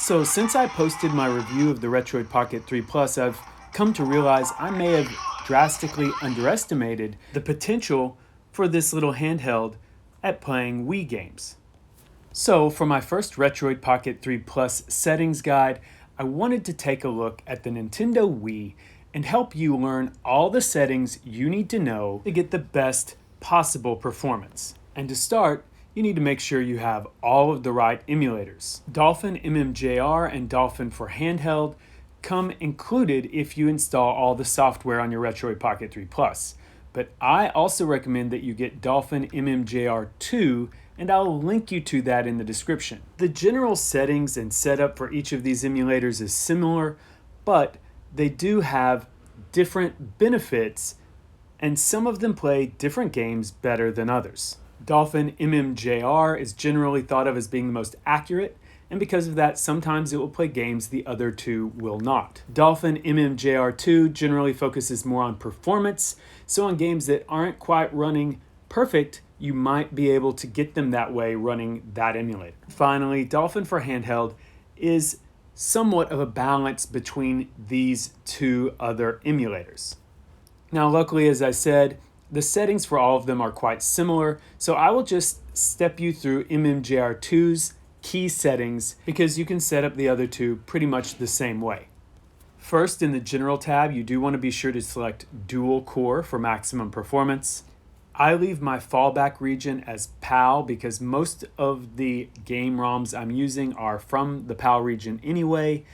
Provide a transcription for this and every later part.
So since I posted my review of the Retroid Pocket 3 Plus, I've come to realize I may have drastically underestimated the potential for this little handheld at playing Wii games. So for my first Retroid Pocket 3 Plus settings guide, I wanted to take a look at the Nintendo Wii and help you learn all the settings you need to know to get the best possible performance. And to start, you need to make sure you have all of the right emulators. Dolphin MMJR and Dolphin for Handheld come included if you install all the software on your Retroid Pocket 3 Plus. But I also recommend that you get Dolphin MMJR 2, and I'll link you to that in the description. The general settings and setup for each of these emulators is similar, but they do have different benefits, and some of them play different games better than others. Dolphin MMJR is generally thought of as being the most accurate, and because of that, sometimes it will play games the other two will not. Dolphin MMJR2 generally focuses more on performance, so on games that aren't quite running perfect, you might be able to get them that way running that emulator. Finally, Dolphin for Handheld is somewhat of a balance between these two other emulators. Now, luckily, as I said, the settings for all of them are quite similar, so I will just step you through MMJR2's key settings because you can set up the other two pretty much the same way. First, in the General tab, you do want to be sure to select Dual Core for maximum performance. I leave my fallback region as PAL because most of the game ROMs I'm using are from the PAL region anyway,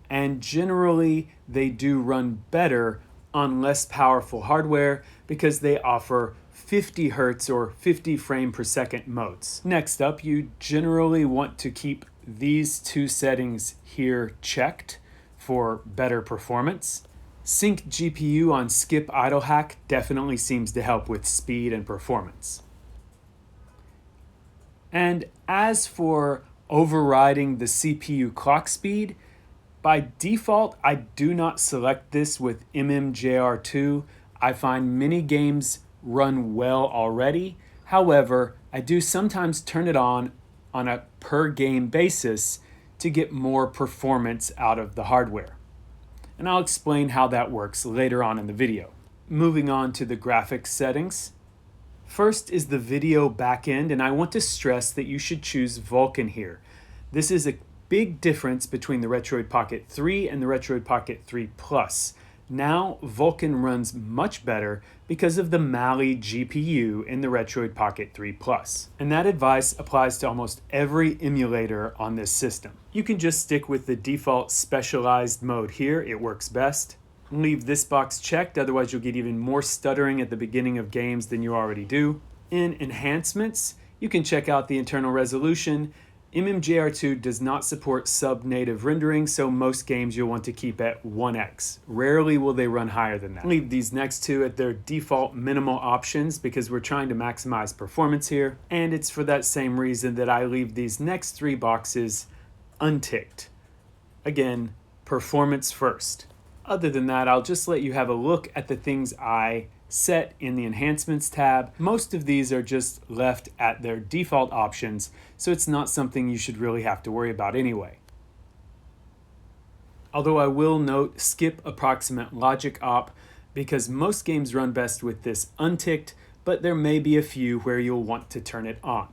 and generally they do run better on less powerful hardware because they offer 50 Hz or 50 frame per second modes. Next up, you generally want to keep these two settings here checked for better performance. Sync GPU on Skip Idle Hack definitely seems to help with speed and performance. And as for overriding the CPU clock speed, by default, I do not select this with MMJR2. I find many games run well already. However, I do sometimes turn it on a per game basis to get more performance out of the hardware. And I'll explain how that works later on in the video. Moving on to the graphics settings. First is the video backend, and I want to stress that you should choose Vulkan here. This is a big difference between the Retroid Pocket 3 and the Retroid Pocket 3 Plus. Now, Vulkan runs much better because of the Mali GPU in the Retroid Pocket 3 Plus. And that advice applies to almost every emulator on this system. You can just stick with the default specialized mode here, it works best. Leave this box checked, otherwise you'll get even more stuttering at the beginning of games than you already do. In enhancements, you can check out the internal resolution. MMJR2 does not support sub-native rendering, so most games you'll want to keep at 1x. Rarely will they run higher than that. Leave these next two at their default minimal options because we're trying to maximize performance here, and it's for that same reason that I leave these next three boxes unticked. Again, performance first. Other than that, I'll just let you have a look at the things I set in the enhancements tab. Most of these are just left at their default options, so it's not something you should really have to worry about anyway. Although I will note skip approximate logic op because most games run best with this unticked, but there may be a few where you'll want to turn it on.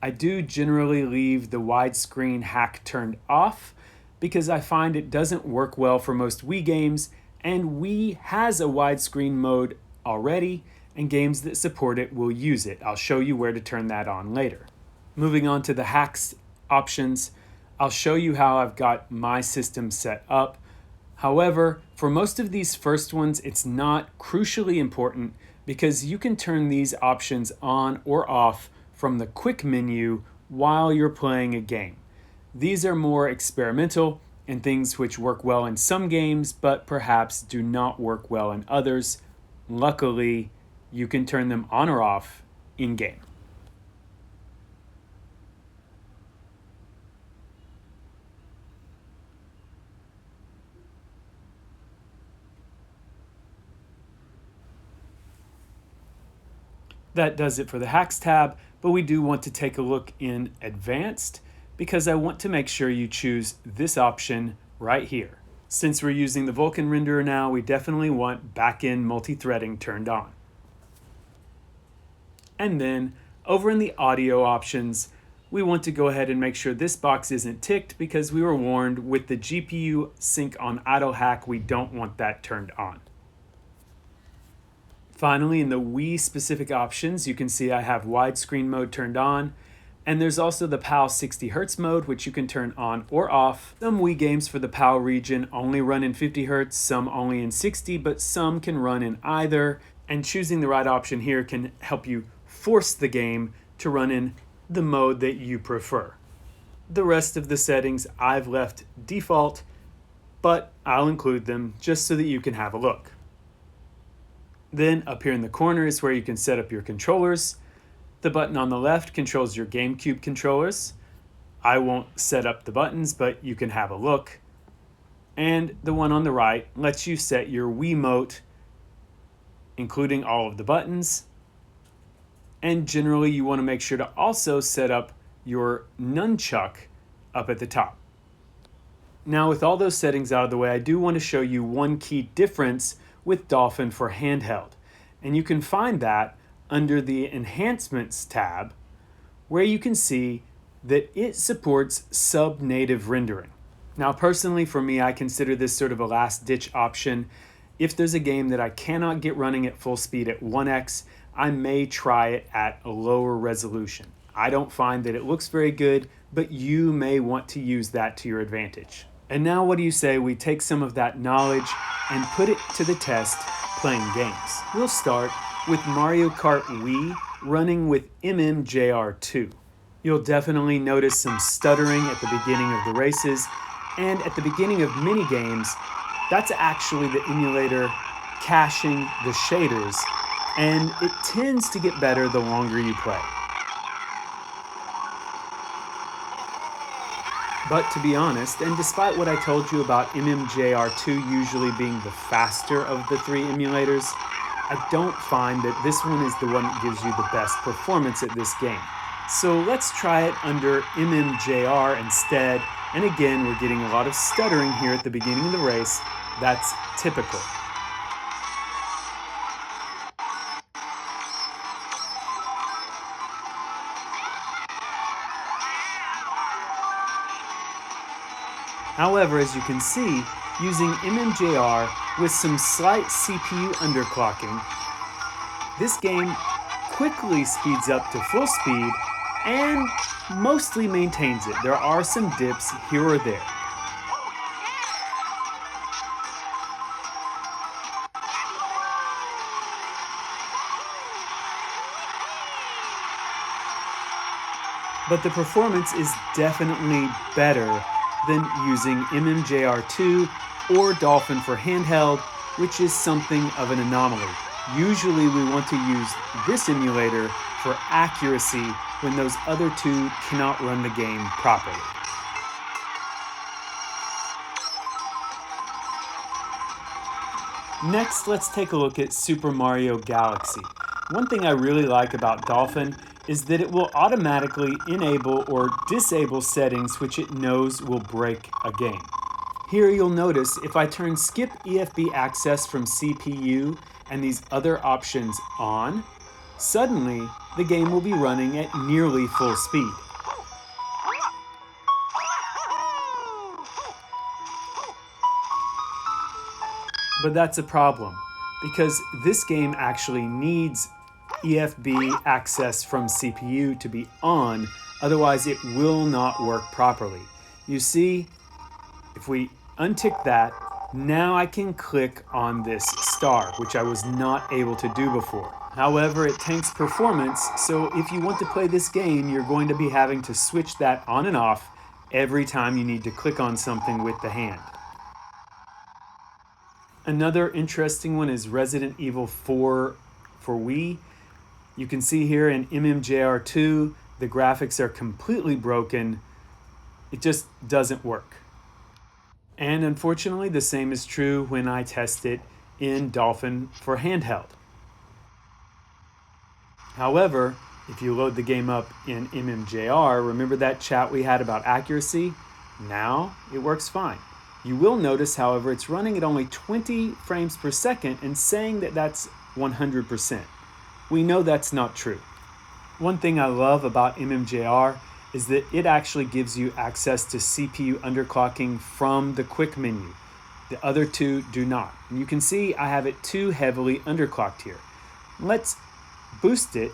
I do generally leave the widescreen hack turned off because I find it doesn't work well for most Wii games, and Wii has a widescreen mode already, and games that support it will use it. I'll show you where to turn that on later. Moving on to the hacks options, I'll show you how I've got my system set up. However, for most of these first ones, it's not crucially important because you can turn these options on or off from the quick menu while you're playing a game. These are more experimental and things which work well in some games, but perhaps do not work well in others. Luckily, you can turn them on or off in-game. That does it for the Hacks tab, but we do want to take a look in Advanced because I want to make sure you choose this option right here. Since we're using the Vulkan renderer now, we definitely want back-end multi-threading turned on. And then over in the audio options, we want to go ahead and make sure this box isn't ticked because we were warned with the GPU sync on idle hack, we don't want that turned on. Finally, in the Wii specific options, you can see I have widescreen mode turned on, and there's also the PAL 60 Hz mode, which you can turn on or off. Some Wii games for the PAL region only run in 50 Hz, some only in 60, but some can run in either, and choosing the right option here can help you force the game to run in the mode that you prefer. The rest of the settings I've left default, but I'll include them just so that you can have a look. Then up here in the corner is where you can set up your controllers. The button on the left controls your GameCube controllers. I won't set up the buttons, but you can have a look. And the one on the right lets you set your Wiimote, including all of the buttons. And generally you want to make sure to also set up your nunchuck up at the top. Now with all those settings out of the way, I do want to show you one key difference with Dolphin for handheld. And you can find that under the Enhancements tab, where you can see that it supports sub-native rendering. Now personally for me, I consider this sort of a last-ditch option. If there's a game that I cannot get running at full speed at 1x, I may try it at a lower resolution. I don't find that it looks very good, but you may want to use that to your advantage. And now what do you say we take some of that knowledge and put it to the test playing games? We'll start with Mario Kart Wii running with MMJR 2. You'll definitely notice some stuttering at the beginning of the races, and at the beginning of mini games, that's actually the emulator caching the shaders, and it tends to get better the longer you play. But to be honest, and despite what I told you about MMJR2 usually being the faster of the three emulators, I don't find that this one is the one that gives you the best performance at this game. So let's try it under MMJR instead, and again we're getting a lot of stuttering here at the beginning of the race. That's typical. However, as you can see, using MMJR with some slight CPU underclocking, this game quickly speeds up to full speed and mostly maintains it. There are some dips here or there. But the performance is definitely better than using MMJR2 or Dolphin for handheld, which is something of an anomaly. Usually we want to use this emulator for accuracy when those other two cannot run the game properly. Next, let's take a look at Super Mario Galaxy. One thing I really like about Dolphin is that it will automatically enable or disable settings which it knows will break a game. Here you'll notice if I turn skip EFB access from CPU and these other options on, suddenly the game will be running at nearly full speed. But that's a problem, because this game actually needs EFB access from CPU to be on, otherwise it will not work properly. You see, if we untick that, now I can click on this star, which I was not able to do before. However, it tanks performance, so if you want to play this game, you're going to be having to switch that on and off every time you need to click on something with the hand. Another interesting one is Resident Evil 4 for Wii. You can see here in MMJR2, the graphics are completely broken. It just doesn't work. And unfortunately, the same is true when I test it in Dolphin for handheld. However, If you load the game up in MMJR, remember that chat we had about accuracy? Now it works fine. You will notice, however, it's running at only 20 frames per second and saying that that's 100%. We know that's not true. One thing I love about MMJR is that it actually gives you access to CPU underclocking from the quick menu. The other two do not. And you can see I have it too heavily underclocked here. Let's boost it,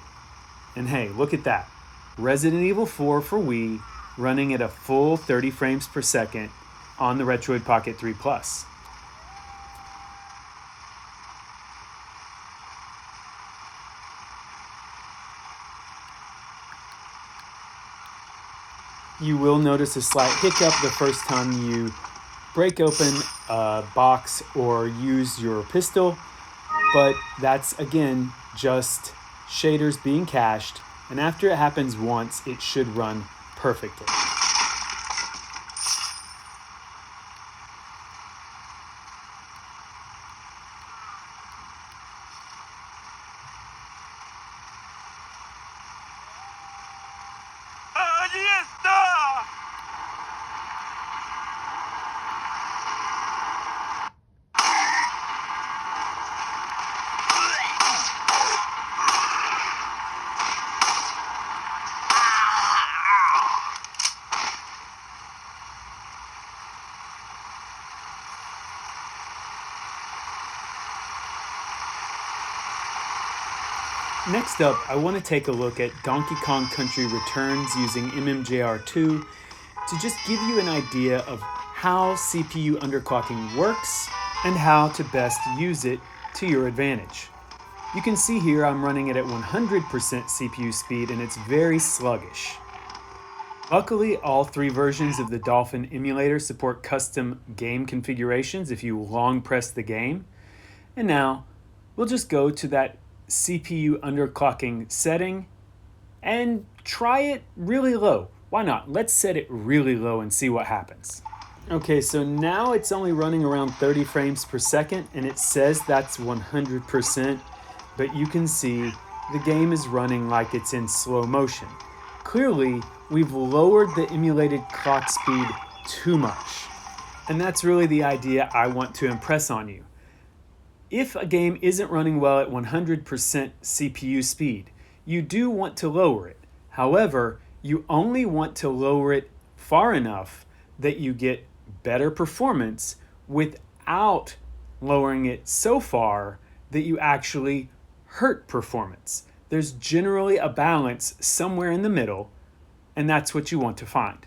and hey, look at that. Resident Evil 4 for Wii running at a full 30 frames per second on the Retroid Pocket 3 Plus. You will notice a slight hiccup the first time you break open a box or use your pistol, but that's again just shaders being cached, and after it happens once, it should run perfectly. Next up, I want to take a look at Donkey Kong Country Returns using MMJR2 to just give you an idea of how CPU underclocking works and how to best use it to your advantage. You can see here I'm running it at 100% CPU speed and it's very sluggish. Luckily, all three versions of the Dolphin emulator support custom game configurations if you long press the game. And now, we'll just go to that CPU underclocking setting and try it really low. Why not? Let's set it really low and see what happens. Okay, so now it's only running around 30 frames per second and it says that's 100%, but you can see the game is running like it's in slow motion. Clearly, we've lowered the emulated clock speed too much. And that's really the idea I want to impress on you. If a game isn't running well at 100% CPU speed, you do want to lower it. However, you only want to lower it far enough that you get better performance without lowering it so far that you actually hurt performance. There's generally a balance somewhere in the middle, and that's what you want to find.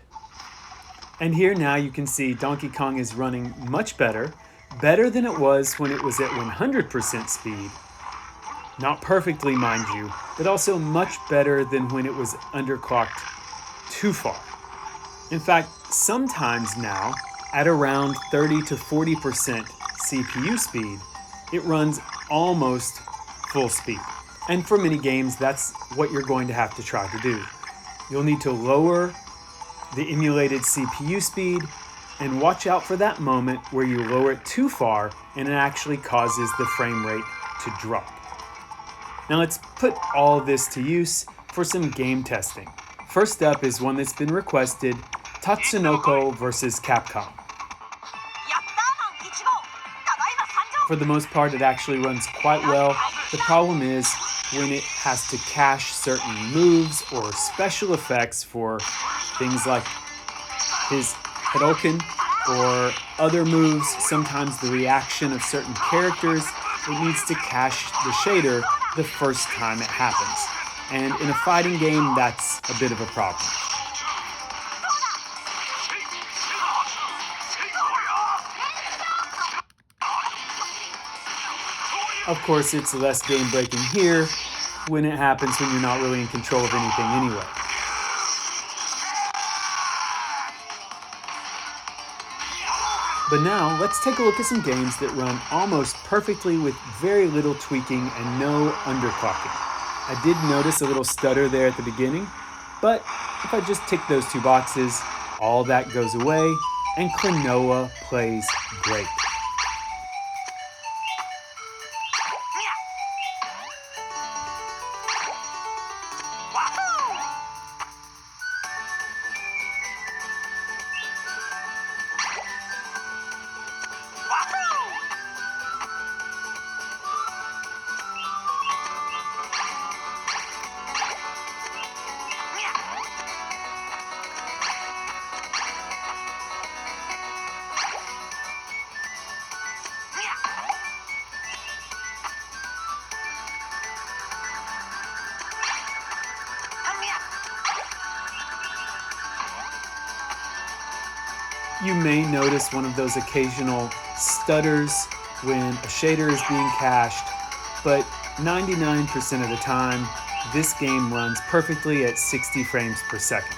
And here now you can see Donkey Kong is running much better than it was when it was at 100% speed. Not perfectly, mind you, but also much better than when it was underclocked too far. In fact, sometimes now, at around 30 to 40% CPU speed, it runs almost full speed. And for many games, that's what you're going to have to try to do. You'll need to lower the emulated CPU speed and watch out for that moment where you lower it too far and it actually causes the frame rate to drop. Now let's put all this to use for some game testing. First up is one that's been requested, Tatsunoko Vs Capcom. For the most part, it actually runs quite well. The problem is when it has to cache certain moves or special effects for things like his Hadouken or other moves, sometimes the reaction of certain characters, it needs to cache the shader the first time it happens. And in a fighting game, that's a bit of a problem. Of course, it's less game-breaking here when it happens when you're not really in control of anything anyway. But now, let's take a look at some games that run almost perfectly with very little tweaking and no underclocking. I did notice a little stutter there at the beginning, but if I just tick those two boxes, all that goes away, and Klonoa plays great. You may notice one of those occasional stutters when a shader is being cached, but 99% of the time, this game runs perfectly at 60 frames per second.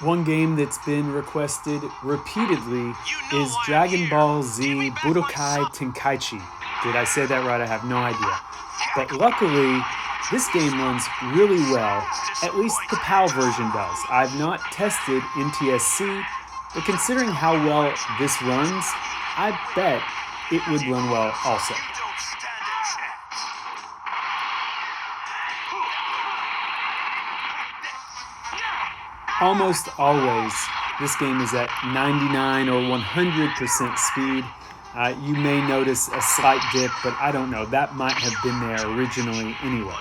One game that's been requested repeatedly is Dragon Ball Z Budokai Tenkaichi. Did I say that right? I have no idea. But luckily, this game runs really well. At least the PAL version does. I've not tested NTSC, but considering how well this runs, I bet it would run well also. Almost always, this game is at 99 or 100% speed. You may notice a slight dip, but I don't know. That might have been there originally anyway.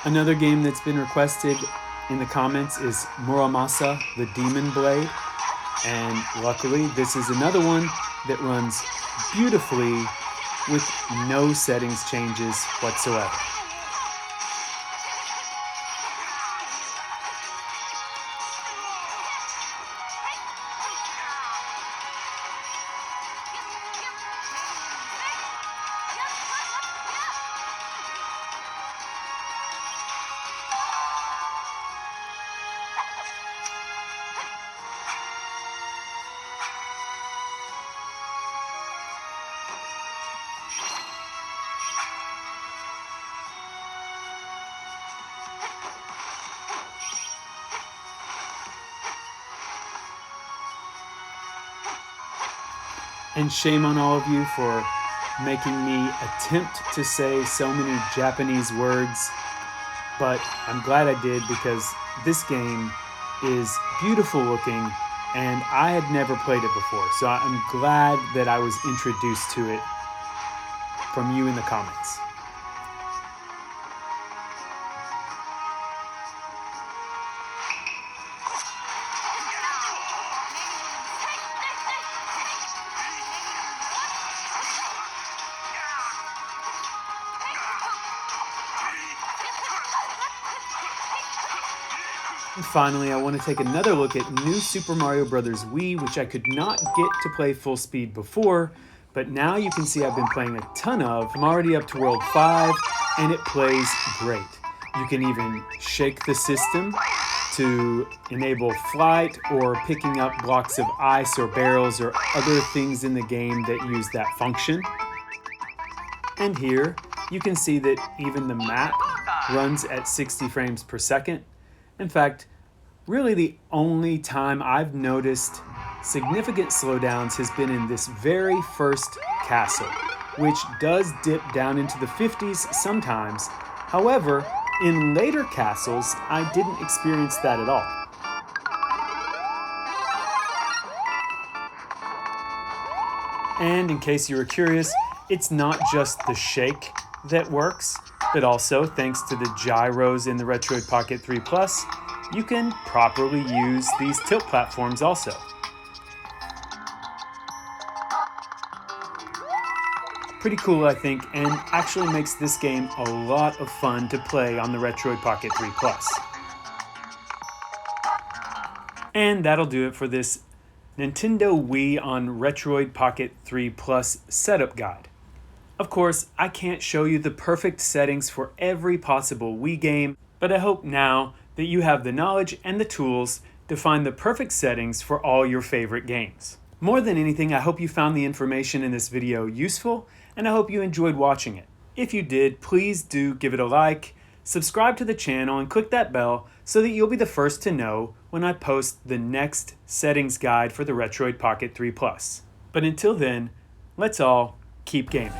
Another game that's been requested in the comments is Muramasa, the Demon Blade. And luckily, this is another one that runs beautifully with no settings changes whatsoever. And shame on all of you for making me attempt to say so many Japanese words, but I'm glad I did because this game is beautiful looking and I had never played it before, so I'm glad that I was introduced to it from you in the comments. And finally, I want to take another look at New Super Mario Bros. Wii, which I could not get to play full speed before, but now you can see I've been playing a ton of. I'm already up to World 5, and it plays great. You can even shake the system to enable flight or picking up blocks of ice or barrels or other things in the game that use that function. And here, you can see that even the map runs at 60 frames per second. In fact, really the only time I've noticed significant slowdowns has been in this very first castle, which does dip down into the 50s sometimes. However, in later castles, I didn't experience that at all. And in case you were curious, it's not just the shake that works, but also, thanks to the gyros in the Retroid Pocket 3 Plus, you can properly use these tilt platforms also. Pretty cool, I think, and actually makes this game a lot of fun to play on the Retroid Pocket 3 Plus. And that'll do it for this Nintendo Wii on Retroid Pocket 3 Plus Setup Guide. Of course, I can't show you the perfect settings for every possible Wii game, but I hope now that you have the knowledge and the tools to find the perfect settings for all your favorite games. More than anything, I hope you found the information in this video useful, and I hope you enjoyed watching it. If you did, please do give it a like, subscribe to the channel, and click that bell so that you'll be the first to know when I post the next settings guide for the Retroid Pocket 3 Plus. But until then, let's all keep gaming.